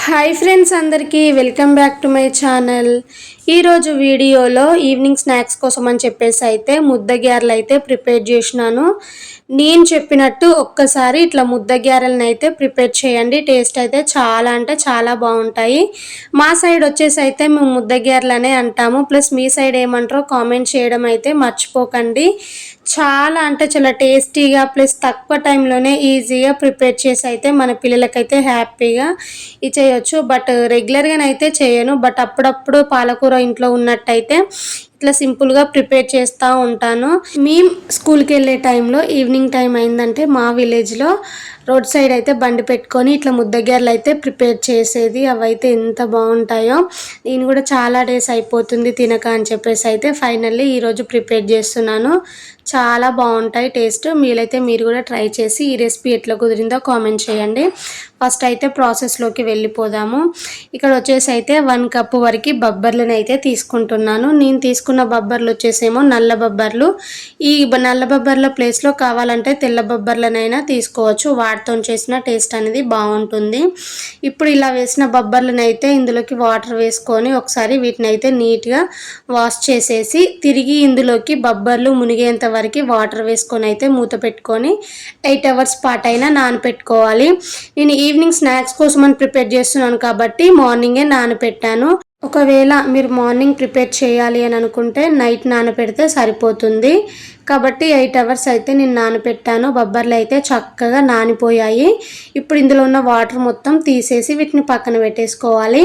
Hi friends, అందరికీ welcome back to my channel. ఈరోజు వీడియోలో ఈవినింగ్ స్నాక్స్ కోసం అని చెప్పేసి అయితే ముద్ద గ్యారెలు అయితే ప్రిపేర్ చేసినాను. నేను చెప్పినట్టు ఒక్కసారి ఇట్లా ముద్ద గ్యారెలను అయితే ప్రిపేర్ చేయండి. టేస్ట్ అయితే చాలా అంటే చాలా బాగుంటాయి. మా సైడ్ వచ్చేసి అయితే మేము ముద్ద గ్యారెలు అనే అంటాము. ప్లస్ మీ సైడ్ ఏమంటారో కామెంట్ చేయడం అయితే మర్చిపోకండి. చాలా అంటే చాలా టేస్టీగా ప్లస్ తక్కువ టైంలోనే ఈజీగా ప్రిపేర్ చేసి అయితే మన పిల్లలకైతే హ్యాపీగా చేయొచ్చు. బట్ రెగ్యులర్గానైతే చేయను. బట్ అప్పుడప్పుడు పాలకూర ఇంట్లో ఉన్నట్టయితే ఇట్లా సింపుల్గా ప్రిపేర్ చేస్తూ ఉంటాను. మేము స్కూల్కి వెళ్ళే టైంలో ఈవినింగ్ టైం అయిందంటే మా విలేజ్లో రోడ్ సైడ్ అయితే బండి పెట్టుకొని ఇట్లా ముద్దగారెలు అయితే ప్రిపేర్ చేసేది. అవైతే ఎంత బాగుంటాయో. నేను కూడా చాలా డేస్ అయిపోతుంది తినక అని చెప్పేసి అయితే ఫైనల్లీ ఈరోజు ప్రిపేర్ చేస్తున్నాను. చాలా బాగుంటాయి టేస్ట్. మీరైతే మీరు కూడా ట్రై చేసి ఈ రెసిపీ ఎట్లా కుదిరిందో కామెంట్ చేయండి. ఫస్ట్ అయితే ప్రాసెస్లోకి వెళ్ళిపోదాము. ఇక్కడ వచ్చేసి అయితే 1 కప్పు వరకు బొబ్బర్లను అయితే తీసుకుంటున్నాను. నేను తీసుకున్న బొబ్బర్లు వచ్చేసేమో నల్ల బొబ్బర్లు. ఈ నల్ల బొబ్బర్ల ప్లేస్లో కావాలంటే తెల్ల బొబ్బర్లనైనా తీసుకోవచ్చు. వాటితో చేసిన టేస్ట్ అనేది బాగుంటుంది. ఇప్పుడు ఇలా వేసిన బొబ్బర్లను అయితే ఇందులోకి వాటర్ వేసుకొని ఒకసారి వీటిని అయితే నీట్గా వాష్ చేసేసి తిరిగి ఇందులోకి బొబ్బర్లు మునిగేంత వరకు వాటర్ వేసుకొని అయితే మూత పెట్టుకొని 8 అవర్స్ పాటు అయినా నానపెట్టుకోవాలి. నేను ఈవినింగ్ స్నాక్స్ కోసం అని ప్రిపేర్ చేస్తున్నాను కాబట్టి మార్నింగే నానపెట్టాను. ఒకవేళ మీరు మార్నింగ్ ప్రిపేర్ చేయాలి అని అనుకుంటే నైట్ నానపెడితే సరిపోతుంది. కాబట్టి 8 అవర్స్ అయితే నేను నానపెట్టాను. బొబ్బర్లు అయితే చక్కగా నానిపోయాయి. ఇప్పుడు ఇందులో ఉన్న వాటర్ మొత్తం తీసేసి వీటిని పక్కన పెట్టేసుకోవాలి.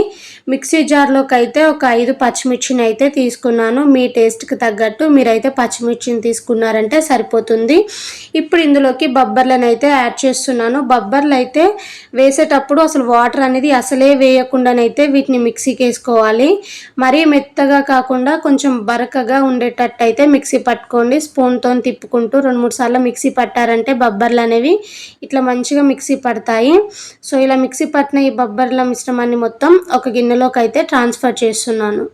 మిక్సీ జార్లోకి అయితే ఒక 5 పచ్చిమిర్చిని అయితే తీసుకున్నాను. మీ టేస్ట్కి తగ్గట్టు మీరైతే పచ్చిమిర్చిని తీసుకున్నారంటే సరిపోతుంది. ఇప్పుడు ఇందులోకి బొబ్బర్లను అయితే యాడ్ చేస్తున్నాను. బొబ్బర్లు అయితే వేసేటప్పుడు అసలు వాటర్ అనేది అసలే వేయకుండానైతే వీటిని మిక్సీకి వేసుకోవాలి. మరీ మెత్తగా కాకుండా కొంచెం బరకగా ఉండేటట్టు అయితే మిక్సీ పట్టుకోండి. స్పూన్తో తిప్పుకుంటూ 2-3 సార్లు మిక్సీ పట్టారంటే బొబ్బర్లు అనేవి ఇట్లా మంచిగా మిక్సీ పడతాయి. సో ఇలా మిక్సీ పట్టిన ఈ బొబ్బర్ల మిశ్రమాన్ని మొత్తం ఒక గిన్నెలోకి అయితే ట్రాన్స్ఫర్ చేస్తున్నాను.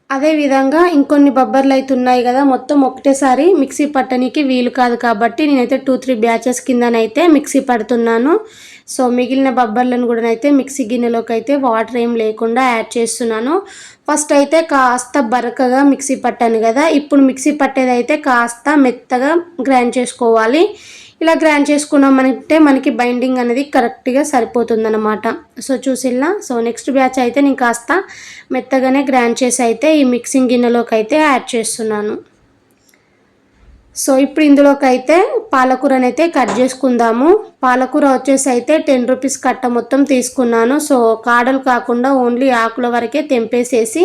అదేవిధంగా ఇంకొన్ని బొబ్బర్లు అయితే ఉన్నాయి కదా, మొత్తం ఒకటేసారి మిక్సీ పట్టడానికి వీలు కాదు కాబట్టి నేనైతే 2-3 బ్యాచెస్ కిందనైతే మిక్సీ పడుతున్నాను. సో మిగిలిన బొబ్బర్లను కూడా అయితే మిక్సీ గిన్నెలోకి అయితే వాటర్ ఏం లేకుండా యాడ్ చేస్తున్నాను. ఫస్ట్ అయితే కాస్త బరకగా మిక్సీ పట్టాను కదా, ఇప్పుడు మిక్సీ పట్టేది అయితే కాస్త మెత్తగా గ్రైండ్ చేసుకోవాలి. ఇలా గ్రైండ్ చేసుకున్నామంటే మనకి బైండింగ్ అనేది కరెక్ట్గా సరిపోతుంది అనమాట. సో చూసిల్లా. సో నెక్స్ట్ బ్యాచ్ అయితే నేను కాస్త మెత్తగానే గ్రైండ్ చేసి అయితే ఈ మిక్సింగ్ గిన్నెలోకి అయితే యాడ్ చేస్తున్నాను. సో ఇప్పుడు ఇందులోకి అయితే పాలకూరని అయితే కట్ చేసుకుందాము. పాలకూర వచ్చేసి అయితే 10 రూపీస్ కట్ట మొత్తం తీసుకున్నాను. సో కాడలు కాకుండా ఓన్లీ ఆకుల వరకే తెంపేసేసి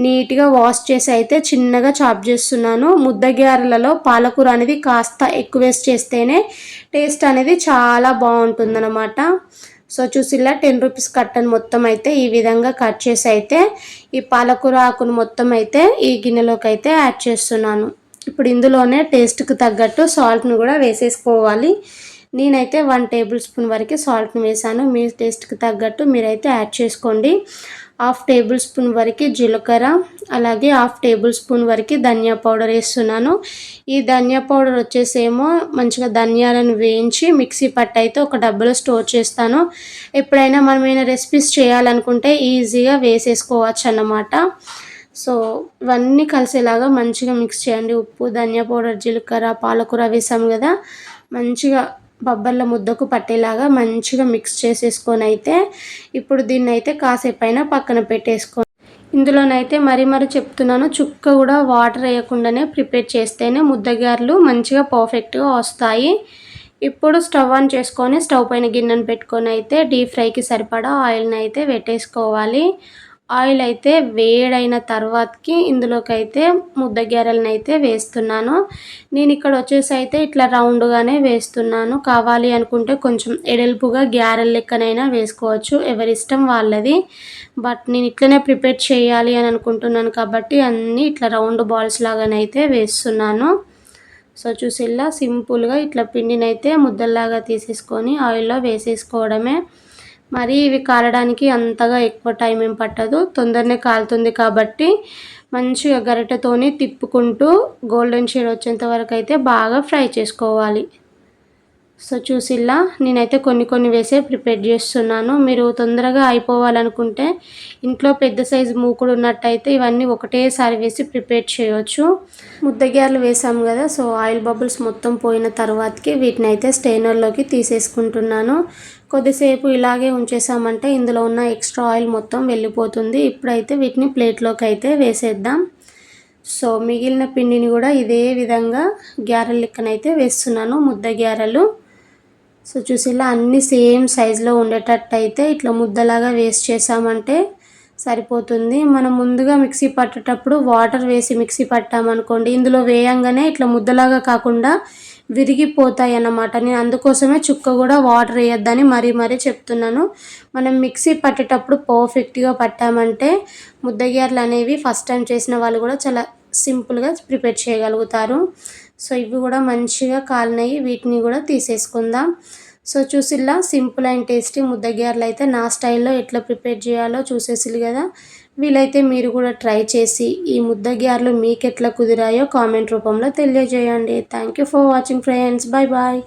నీట్గా వాష్ చేసి అయితే చిన్నగా చాప్ చేస్తున్నాను. ముద్దగారెలలో పాలకూర అనేది కాస్త ఎక్కువ వేస్ట్ చేస్తేనే టేస్ట్ అనేది చాలా బాగుంటుందన్నమాట. సో చూసిలా 10 రూపీస్ కట్టను మొత్తం అయితే ఈ విధంగా కట్ చేసి అయితే ఈ పాలకూర ఆకును మొత్తం అయితే ఈ గిన్నెలోకి అయితే యాడ్ చేస్తున్నాను. ఇప్పుడు ఇందులోనే టేస్ట్కి తగ్గట్టు సాల్ట్ను కూడా వేసేసుకోవాలి. నేనైతే 1 టేబుల్ స్పూన్ వరకు సాల్ట్ను వేసాను. మీ టేస్ట్కి తగ్గట్టు మీరైతే యాడ్ చేసుకోండి. 1/2 టేబుల్ స్పూన్ వరకు జీలకర్ర, అలాగే 1/2 టేబుల్ స్పూన్ వరకు ధనియా పౌడర్ వేస్తున్నాను. ఈ ధనియా పౌడర్ వచ్చేసేమో మంచిగా ధనియాలను వేయించి మిక్సీ పట్టి అయితే ఒక డబ్బాలో స్టోర్ చేస్తాను. ఎప్పుడైనా మనం ఏమైనా రెసిపీస్ చేయాలనుకుంటే ఈజీగా వేసేసుకోవచ్చు అన్నమాట. సో ఇవన్నీ కలిసేలాగా మంచిగా మిక్స్ చేయండి. ఉప్పు, ధనియా పౌడర్, జీలకర్ర, పాలకూర వేసాము కదా, మంచిగా బొబ్బర్ల ముద్దకు పట్టేలాగా మంచిగా మిక్స్ చేసేసుకొని అయితే ఇప్పుడు దీన్ని అయితే కాసేపు అయినా పక్కన పెట్టేసుకోండి. ఇందులోనైతే మరీ చెప్తున్నాను, చుక్క కూడా వాటర్ వేయకుండానే ప్రిపేర్ చేస్తేనే ముద్దగారెలు మంచిగా పర్ఫెక్ట్గా వస్తాయి. ఇప్పుడు స్టవ్ ఆన్ చేసుకొని స్టవ్ పైన గిన్నెను పెట్టుకొని అయితే డీప్ ఫ్రైకి సరిపడా ఆయిల్ని అయితే పెట్టేసుకోవాలి. ఆయిల్ అయితే వేడైన తర్వాతకి ఇందులోకి అయితే ముద్దగారెలను అయితే వేస్తున్నాను. నేను ఇక్కడ వచ్చేసి అయితే ఇట్లా రౌండ్గానే వేస్తున్నాను. కావాలి అనుకుంటే కొంచెం ఎడల్పుగా గ్యారెల లెక్కనైనా వేసుకోవచ్చు, ఎవరిష్టం వాళ్ళది. బట్ నేను ఇట్లనే ప్రిపేర్ చేయాలి అని అనుకుంటున్నాను కాబట్టి అన్నీ ఇట్లా రౌండ్ బాల్స్ లాగానైతే వేస్తున్నాను. సో చూసిల్లా సింపుల్గా ఇట్లా పిండిని అయితే ముద్దల్లాగా తీసేసుకొని ఆయిల్లో వేసేసుకోవడమే. మరి ఇవి కాలడానికి అంతగా ఎక్కువ టైం ఏం పట్టదు, తొందరనే కాలుతుంది కాబట్టి మంచిగా గరిటెతోని తిప్పుకుంటూ గోల్డెన్ షేడ్ వచ్చేంత వరకు అయితే బాగా ఫ్రై చేసుకోవాలి. సో చూసిల్లా నేనైతే కొన్ని వేసే ప్రిపేర్ చేస్తున్నాను. మీరు తొందరగా అయిపోవాలనుకుంటే ఇంట్లో పెద్ద సైజు మూకుడు ఉన్నట్టయితే ఇవన్నీ ఒకటేసారి వేసి ప్రిపేర్ చేయొచ్చు. ముద్దగారెలు వేసాము కదా, సో ఆయిల్ బబుల్స్ మొత్తం పోయిన తర్వాతకి వీటిని అయితే స్టెయినర్లోకి తీసేసుకుంటున్నాను. కొద్దిసేపు ఇలాగే ఉంచేసామంటే ఇందులో ఉన్న ఎక్స్ట్రా ఆయిల్ మొత్తం వెళ్ళిపోతుంది. ఇప్పుడైతే వీటిని ప్లేట్లోకి అయితే వేసేద్దాం. సో మిగిలిన పిండిని కూడా ఇదే విధంగా గ్యారెల లెక్కనైతే వేస్తున్నాను, ముద్ద గ్యారెలు. సో చూసిలా అన్నీ సేమ్ సైజులో ఉండేటట్టు అయితే ఇట్లా ముద్దలాగా వేస్ట్ చేసామంటే సరిపోతుంది. మనం ముందుగా మిక్సీ పట్టేటప్పుడు వాటర్ వేసి మిక్సీ పట్టామనుకోండి, ఇందులో వేయంగానే ఇట్లా ముద్దలాగా కాకుండా విరిగిపోతాయి అన్నమాట. నేను అందుకోసమే చుక్క కూడా వాటర్ వేయొద్దని మరీ చెప్తున్నాను. మనం మిక్సీ పట్టేటప్పుడు పర్ఫెక్ట్గా పట్టామంటే ముద్దగారెలు అనేవి ఫస్ట్ టైం చేసిన వాళ్ళు కూడా చాలా సింపుల్గా ప్రిపేర్ చేయగలుగుతారు. సో ఇవి కూడా మంచిగా కాలినాయి, వీటిని కూడా తీసేసుకుందాం. సో చూసిల్లా సింపుల్ అండ్ టేస్టీ ముద్దగారెలు అయితే నా స్టైల్లో ఎట్లా ప్రిపేర్ చేయాలో చూసేసిల్లు కదా. వీలైతే మీరు కూడా ట్రై చేసి ఈ ముద్దగారెలు మీకు ఎట్లా కుదిరాయో కామెంట్ రూపంలో తెలియజేయండి. Thank you for watching friends. Bye bye.